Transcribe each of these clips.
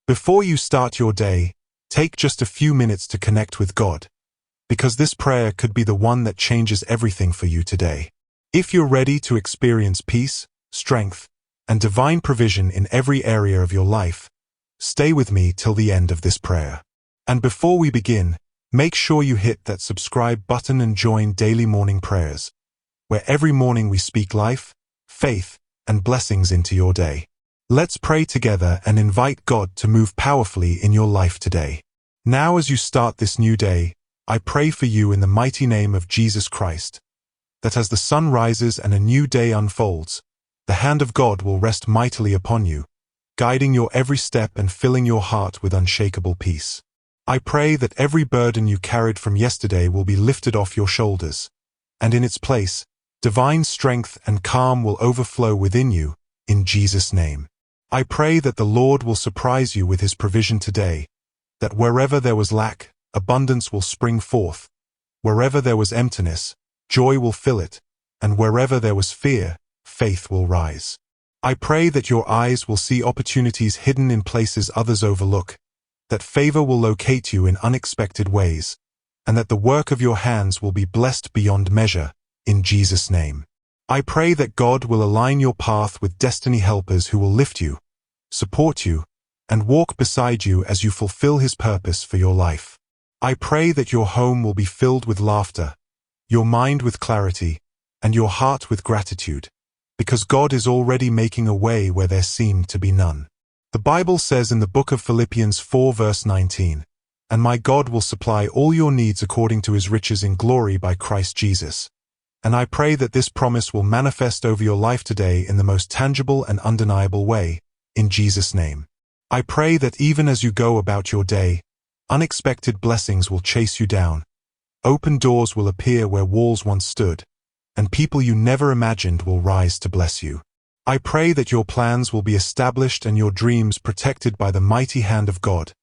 Before you start your day, take just a few minutes to connect with God, because this prayer could be the one that changes everything for you today. If you're ready to experience peace, strength, and divine provision in every area of your life, stay with me till the end of this prayer. And before we begin, make sure you hit that subscribe button and join Daily Morning Prayers, where every morning we speak life, faith, and blessings into your day. Let's pray together and invite God to move powerfully in your life today. Now, as you start this new day, I pray for you in the mighty name of Jesus Christ, that as the sun rises and a new day unfolds, the hand of God will rest mightily upon you, guiding your every step and filling your heart with unshakable peace. I pray that every burden you carried from yesterday will be lifted off your shoulders, and in its place, divine strength and calm will overflow within you, in Jesus' name. I pray that the Lord will surprise you with His provision today, that wherever there was lack, abundance will spring forth, wherever there was emptiness, joy will fill it, and wherever there was fear, faith will rise. I pray that your eyes will see opportunities hidden in places others overlook, that favor will locate you in unexpected ways, and that the work of your hands will be blessed beyond measure, in Jesus' name. I pray that God will align your path with destiny helpers who will lift you, support you, and walk beside you as you fulfill His purpose for your life. I pray that your home will be filled with laughter, your mind with clarity, and your heart with gratitude, because God is already making a way where there seemed to be none. The Bible says in the book of Philippians 4 verse 19, "And my God will supply all your needs according to His riches in glory by Christ Jesus." And I pray that this promise will manifest over your life today in the most tangible and undeniable way, in Jesus' name. I pray that even as you go about your day, unexpected blessings will chase you down, open doors will appear where walls once stood, and people you never imagined will rise to bless you. I pray that your plans will be established and your dreams protected by the mighty hand of God,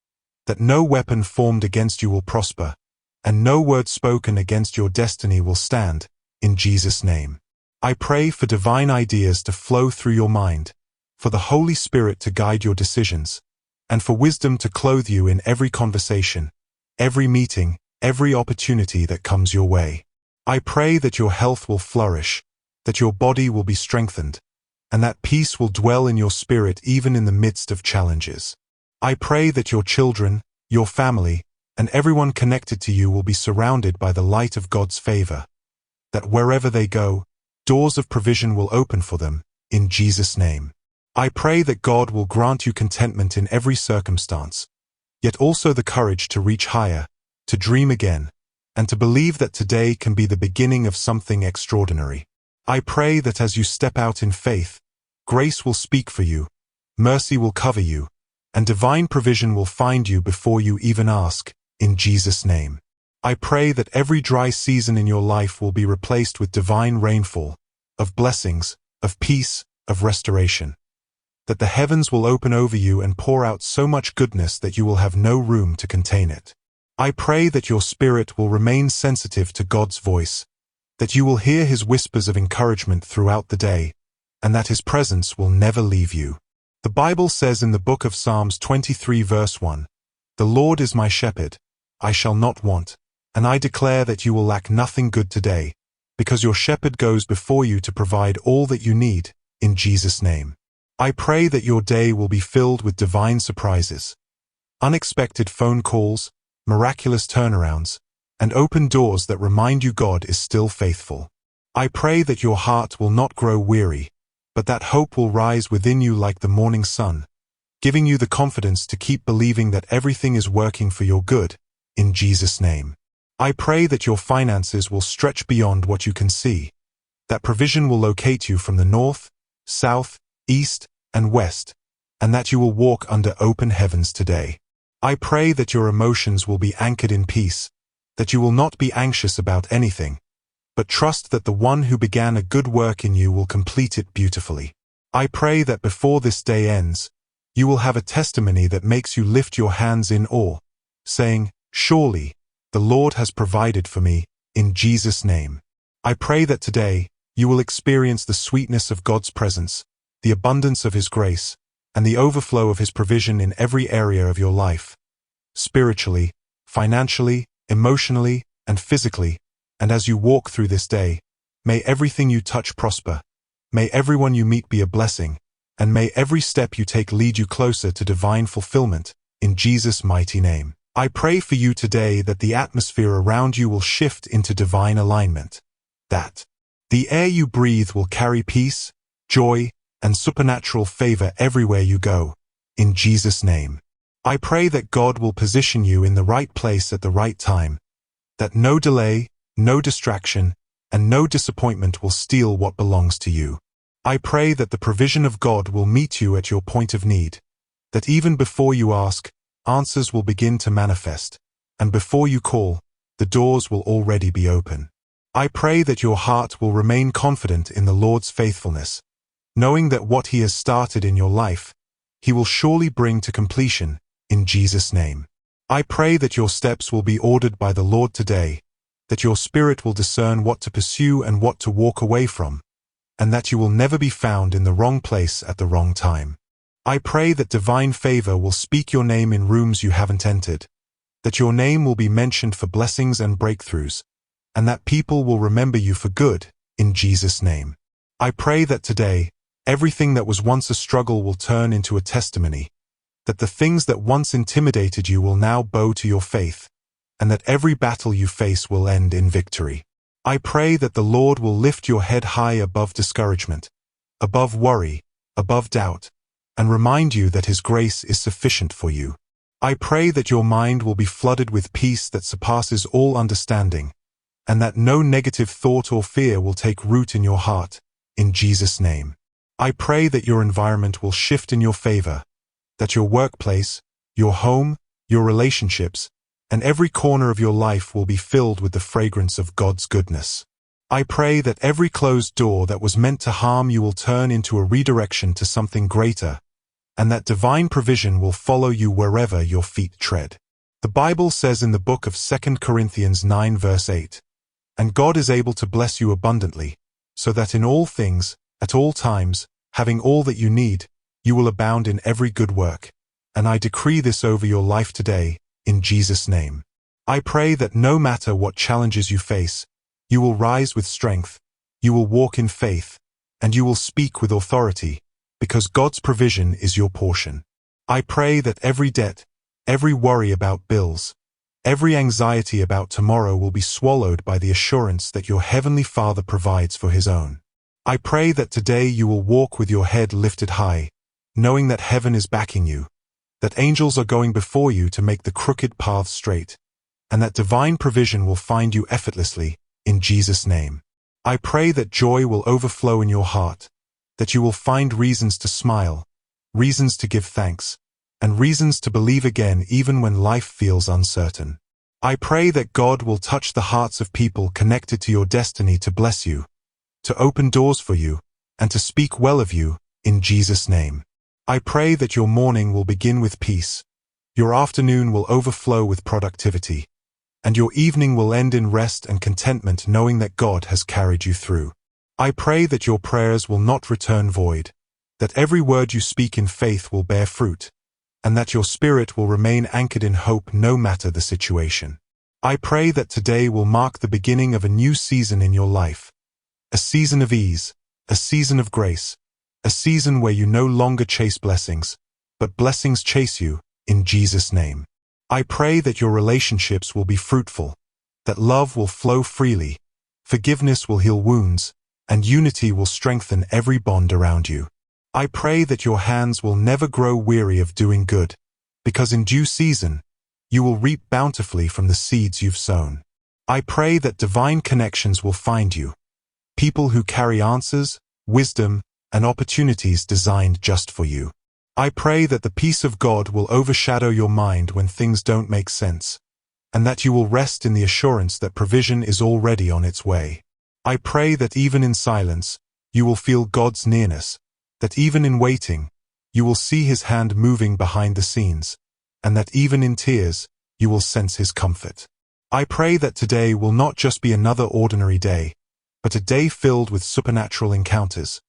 that no weapon formed against you will prosper, and no word spoken against your destiny will stand, in Jesus' name. I pray for divine ideas to flow through your mind, for the Holy Spirit to guide your decisions, and for wisdom to clothe you in every conversation, every meeting, every opportunity that comes your way. I pray that your health will flourish, that your body will be strengthened, and that peace will dwell in your spirit even in the midst of challenges. I pray that your children, your family, and everyone connected to you will be surrounded by the light of God's favor, that wherever they go, doors of provision will open for them, in Jesus' name. I pray that God will grant you contentment in every circumstance, yet also the courage to reach higher, to dream again, and to believe that today can be the beginning of something extraordinary. I pray that as you step out in faith, grace will speak for you, mercy will cover you, and divine provision will find you before you even ask, in Jesus' name. I pray that every dry season in your life will be replaced with divine rainfall, of blessings, of peace, of restoration, that the heavens will open over you and pour out so much goodness that you will have no room to contain it. I pray that your spirit will remain sensitive to God's voice, that you will hear His whispers of encouragement throughout the day, and that His presence will never leave you. The Bible says in the book of Psalms 23 verse 1, "The Lord is my shepherd, I shall not want, and I declare that you will lack nothing good today, because your shepherd goes before you to provide all that you need, in Jesus' name." I pray that your day will be filled with divine surprises, unexpected phone calls, miraculous turnarounds, and open doors that remind you God is still faithful. I pray that your heart will not grow weary, but that hope will rise within you like the morning sun, giving you the confidence to keep believing that everything is working for your good, in Jesus' name. I pray that your finances will stretch beyond what you can see, that provision will locate you from the north, south, east, and west, and that you will walk under open heavens today. I pray that your emotions will be anchored in peace, that you will not be anxious about anything, but trust that the one who began a good work in you will complete it beautifully. I pray that before this day ends, you will have a testimony that makes you lift your hands in awe, saying, "Surely, the Lord has provided for me, in Jesus' name." I pray that today, you will experience the sweetness of God's presence, the abundance of His grace, and the overflow of His provision in every area of your life, spiritually, financially, emotionally, and physically. And as you walk through this day, may everything you touch prosper. May everyone you meet be a blessing, and may every step you take lead you closer to divine fulfillment, in Jesus' mighty name. I pray for you today that the atmosphere around you will shift into divine alignment, that the air you breathe will carry peace, joy, and supernatural favor everywhere you go, in Jesus' name. I pray that God will position you in the right place at the right time, that no delay, no distraction, and no disappointment will steal what belongs to you. I pray that the provision of God will meet you at your point of need, that even before you ask, answers will begin to manifest, and before you call, the doors will already be open. I pray that your heart will remain confident in the Lord's faithfulness, knowing that what He has started in your life, He will surely bring to completion, in Jesus' name. I pray that your steps will be ordered by the Lord today, that your spirit will discern what to pursue and what to walk away from, and that you will never be found in the wrong place at the wrong time. I pray that divine favor will speak your name in rooms you haven't entered, that your name will be mentioned for blessings and breakthroughs, and that people will remember you for good, in Jesus' name. I pray that today, everything that was once a struggle will turn into a testimony, that the things that once intimidated you will now bow to your faith, and that every battle you face will end in victory. I pray that the Lord will lift your head high above discouragement, above worry, above doubt, and remind you that His grace is sufficient for you. I pray that your mind will be flooded with peace that surpasses all understanding, and that no negative thought or fear will take root in your heart, in Jesus' name. I pray that your environment will shift in your favor, that your workplace, your home, your relationships, and every corner of your life will be filled with the fragrance of God's goodness. I pray that every closed door that was meant to harm you will turn into a redirection to something greater, and that divine provision will follow you wherever your feet tread. The Bible says in the book of 2 Corinthians 9 verse 8, "And God is able to bless you abundantly, so that in all things, at all times, having all that you need, you will abound in every good work. And I decree this over your life today, in Jesus' name. I pray that no matter what challenges you face, you will rise with strength, you will walk in faith, and you will speak with authority, because God's provision is your portion. I pray that every debt, every worry about bills, every anxiety about tomorrow will be swallowed by the assurance that your Heavenly Father provides for His own. I pray that today you will walk with your head lifted high, knowing that heaven is backing you, that angels are going before you to make the crooked paths straight, and that divine provision will find you effortlessly, in Jesus' name. I pray that joy will overflow in your heart, that you will find reasons to smile, reasons to give thanks, and reasons to believe again even when life feels uncertain. I pray that God will touch the hearts of people connected to your destiny to bless you, to open doors for you, and to speak well of you, in Jesus' name. I pray that your morning will begin with peace, your afternoon will overflow with productivity, and your evening will end in rest and contentment knowing that God has carried you through. I pray that your prayers will not return void, that every word you speak in faith will bear fruit, and that your spirit will remain anchored in hope no matter the situation. I pray that today will mark the beginning of a new season in your life, a season of ease, a season of grace, a season where you no longer chase blessings, but blessings chase you, in Jesus' name. I pray that your relationships will be fruitful, that love will flow freely, forgiveness will heal wounds, and unity will strengthen every bond around you. I pray that your hands will never grow weary of doing good, because in due season, you will reap bountifully from the seeds you've sown. I pray that divine connections will find you, people who carry answers, wisdom, and opportunities designed just for you. I pray that the peace of God will overshadow your mind when things don't make sense, and that you will rest in the assurance that provision is already on its way. I pray that even in silence, you will feel God's nearness, that even in waiting, you will see His hand moving behind the scenes, and that even in tears, you will sense His comfort. I pray that today will not just be another ordinary day, but a day filled with supernatural encounters,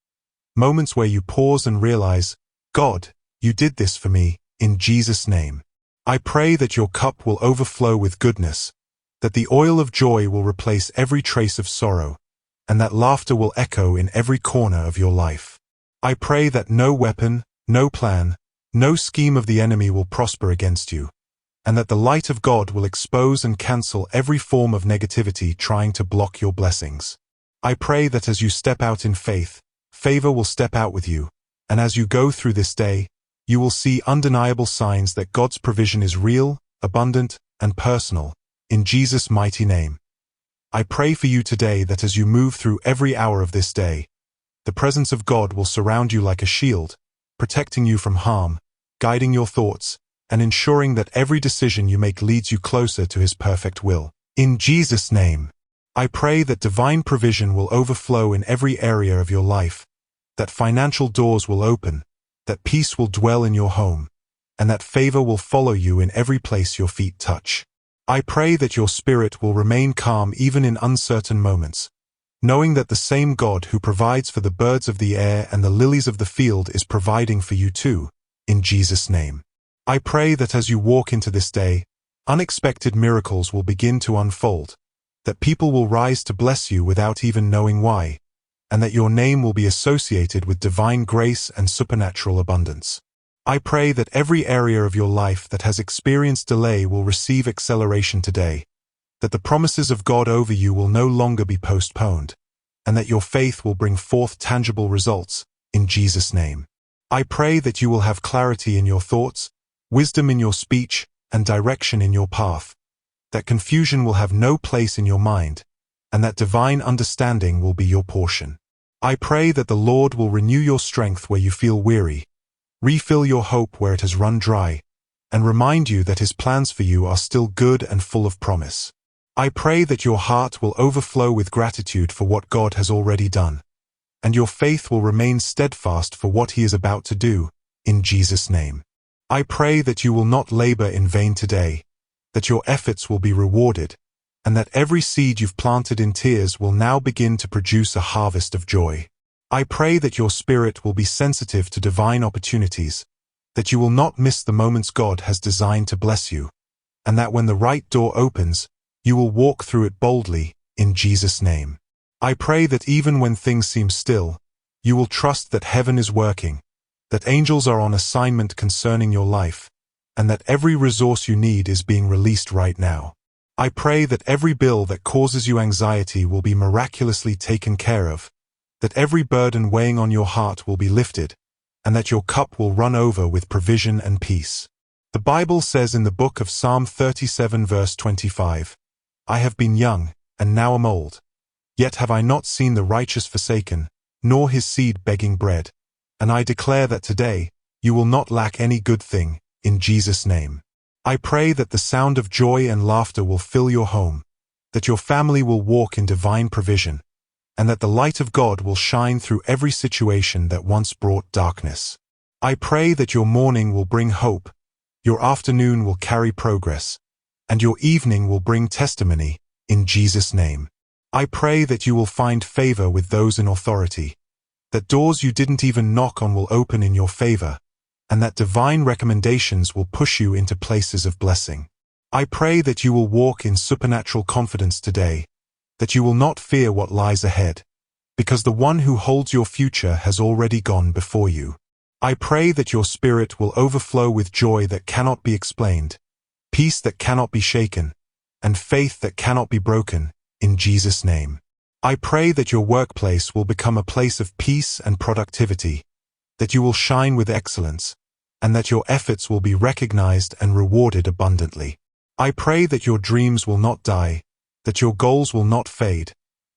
moments where you pause and realize, God, You did this for me, in Jesus' name. I pray that your cup will overflow with goodness, that the oil of joy will replace every trace of sorrow, and that laughter will echo in every corner of your life. I pray that no weapon, no plan, no scheme of the enemy will prosper against you, and that the light of God will expose and cancel every form of negativity trying to block your blessings. I pray that as you step out in faith, favor will step out with you, and as you go through this day, you will see undeniable signs that God's provision is real, abundant, and personal, in Jesus' mighty name. I pray for you today that as you move through every hour of this day, the presence of God will surround you like a shield, protecting you from harm, guiding your thoughts, and ensuring that every decision you make leads you closer to His perfect will. In Jesus' name, I pray that divine provision will overflow in every area of your life, that financial doors will open, that peace will dwell in your home, and that favor will follow you in every place your feet touch. I pray that your spirit will remain calm even in uncertain moments, knowing that the same God who provides for the birds of the air and the lilies of the field is providing for you too, in Jesus' name. I pray that as you walk into this day, unexpected miracles will begin to unfold, that people will rise to bless you without even knowing why, and that your name will be associated with divine grace and supernatural abundance. I pray that every area of your life that has experienced delay will receive acceleration today, that the promises of God over you will no longer be postponed, and that your faith will bring forth tangible results, in Jesus' name. I pray that you will have clarity in your thoughts, wisdom in your speech, and direction in your path, that confusion will have no place in your mind, and that divine understanding will be your portion. I pray that the Lord will renew your strength where you feel weary, refill your hope where it has run dry, and remind you that His plans for you are still good and full of promise. I pray that your heart will overflow with gratitude for what God has already done, and your faith will remain steadfast for what He is about to do, in Jesus' name. I pray that you will not labor in vain today, that your efforts will be rewarded, and that every seed you've planted in tears will now begin to produce a harvest of joy. I pray that your spirit will be sensitive to divine opportunities, that you will not miss the moments God has designed to bless you, and that when the right door opens, you will walk through it boldly, in Jesus' name. I pray that even when things seem still, you will trust that heaven is working, that angels are on assignment concerning your life, and that every resource you need is being released right now. I pray that every bill that causes you anxiety will be miraculously taken care of, that every burden weighing on your heart will be lifted, and that your cup will run over with provision and peace. The Bible says in the book of Psalm 37 verse 25, I have been young, and now am old. Yet have I not seen the righteous forsaken, nor his seed begging bread. And I declare that today, you will not lack any good thing, in Jesus' name. I pray that the sound of joy and laughter will fill your home, that your family will walk in divine provision, and that the light of God will shine through every situation that once brought darkness. I pray that your morning will bring hope, your afternoon will carry progress, and your evening will bring testimony, in Jesus' name. I pray that you will find favor with those in authority, that doors you didn't even knock on will open in your favor, and that divine recommendations will push you into places of blessing. I pray that you will walk in supernatural confidence today, that you will not fear what lies ahead, because the one who holds your future has already gone before you. I pray that your spirit will overflow with joy that cannot be explained, peace that cannot be shaken, and faith that cannot be broken, in Jesus' name. I pray that your workplace will become a place of peace and productivity, that you will shine with excellence, and that your efforts will be recognized and rewarded abundantly. I pray that your dreams will not die, that your goals will not fade,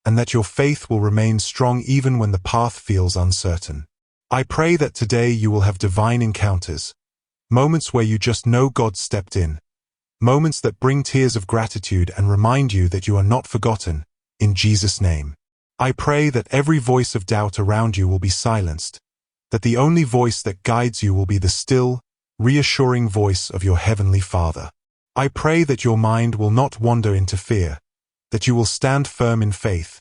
and that your faith will remain strong even when the path feels uncertain. I pray that today you will have divine encounters, moments where you just know God stepped in, moments that bring tears of gratitude and remind you that you are not forgotten, in Jesus' name. I pray that every voice of doubt around you will be silenced, that the only voice that guides you will be the still, reassuring voice of your Heavenly Father. I pray that your mind will not wander into fear, that you will stand firm in faith,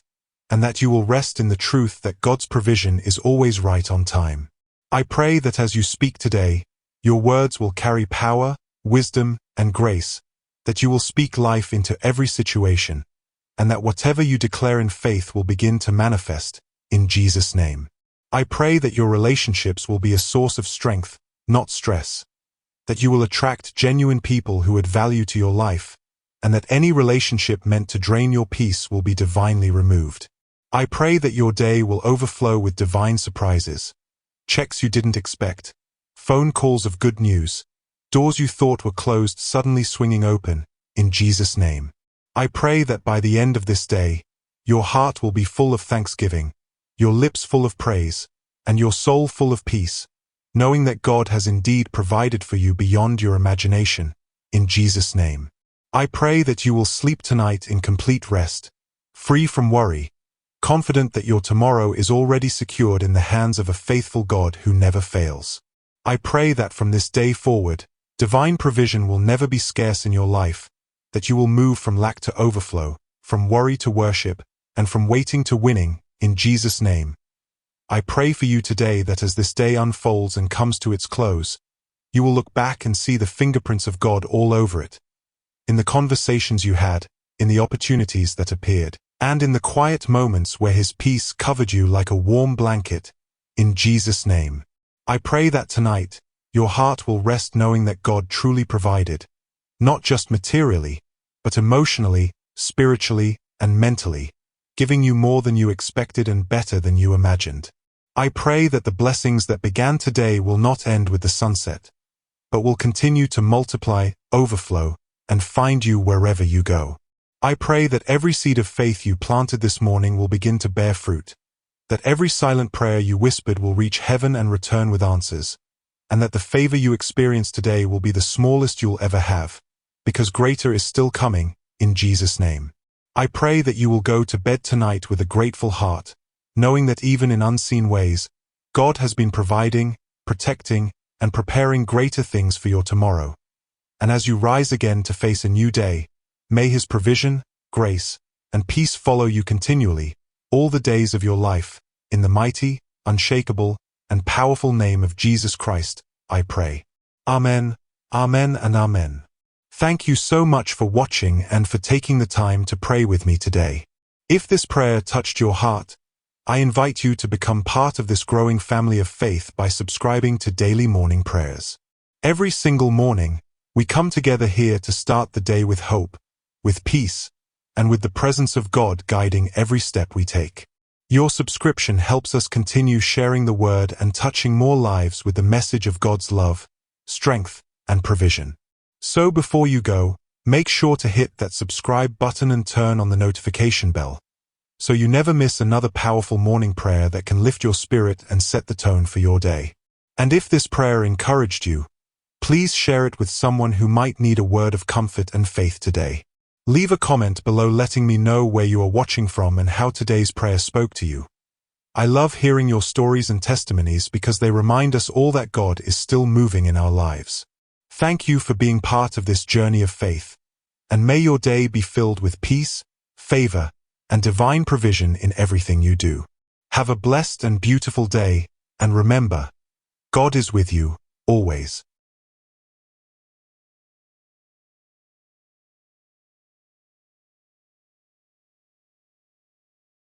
and that you will rest in the truth that God's provision is always right on time. I pray that as you speak today, Your words will carry power, wisdom, and grace, that you will speak life into every situation, and that whatever you declare in faith will begin to manifest, in Jesus' name. I pray that your relationships will be a source of strength, not stress, that you will attract genuine people who add value to your life, and that any relationship meant to drain your peace will be divinely removed. I pray that your day will overflow with divine surprises, checks you didn't expect, phone calls of good news, doors you thought were closed suddenly swinging open, in Jesus' name. I pray that by the end of this day, your heart will be full of thanksgiving, your lips full of praise, and your soul full of peace, knowing that God has indeed provided for you beyond your imagination, in Jesus' name. I pray that you will sleep tonight in complete rest, free from worry, confident that your tomorrow is already secured in the hands of a faithful God who never fails. I pray that from this day forward, divine provision will never be scarce in your life, that you will move from lack to overflow, from worry to worship, and from waiting to winning, in Jesus' name. I pray for you today that as this day unfolds and comes to its close, you will look back and see the fingerprints of God all over it, in the conversations you had, in the opportunities that appeared, and in the quiet moments where His peace covered you like a warm blanket, in Jesus' name. I pray that tonight, your heart will rest knowing that God truly provided, not just materially, but emotionally, spiritually, and mentally, giving you more than you expected and better than you imagined. I pray that the blessings that began today will not end with the sunset, but will continue to multiply, overflow, and find you wherever you go. I pray that every seed of faith you planted this morning will begin to bear fruit, that every silent prayer you whispered will reach heaven and return with answers, and that the favor you experience today will be the smallest you'll ever have, because greater is still coming, in Jesus' name. I pray that you will go to bed tonight with a grateful heart, knowing that even in unseen ways, God has been providing, protecting, and preparing greater things for your tomorrow. And as you rise again to face a new day, may His provision, grace, and peace follow you continually, all the days of your life, in the mighty, unshakable, and powerful name of Jesus Christ, I pray. Amen, amen, and amen. Thank you so much for watching and for taking the time to pray with me today. If this prayer touched your heart, I invite you to become part of this growing family of faith by subscribing to Daily Morning Prayers. Every single morning, we come together here to start the day with hope, with peace, and with the presence of God guiding every step we take. Your subscription helps us continue sharing the word and touching more lives with the message of God's love, strength, and provision. So before you go, make sure to hit that subscribe button and turn on the notification bell, so you never miss another powerful morning prayer that can lift your spirit and set the tone for your day. And if this prayer encouraged you, please share it with someone who might need a word of comfort and faith today. Leave a comment below letting me know where you are watching from and how today's prayer spoke to you. I love hearing your stories and testimonies because they remind us all that God is still moving in our lives. Thank you for being part of this journey of faith, and may your day be filled with peace, favor, and divine provision in everything you do. Have a blessed and beautiful day, and remember, God is with you, always.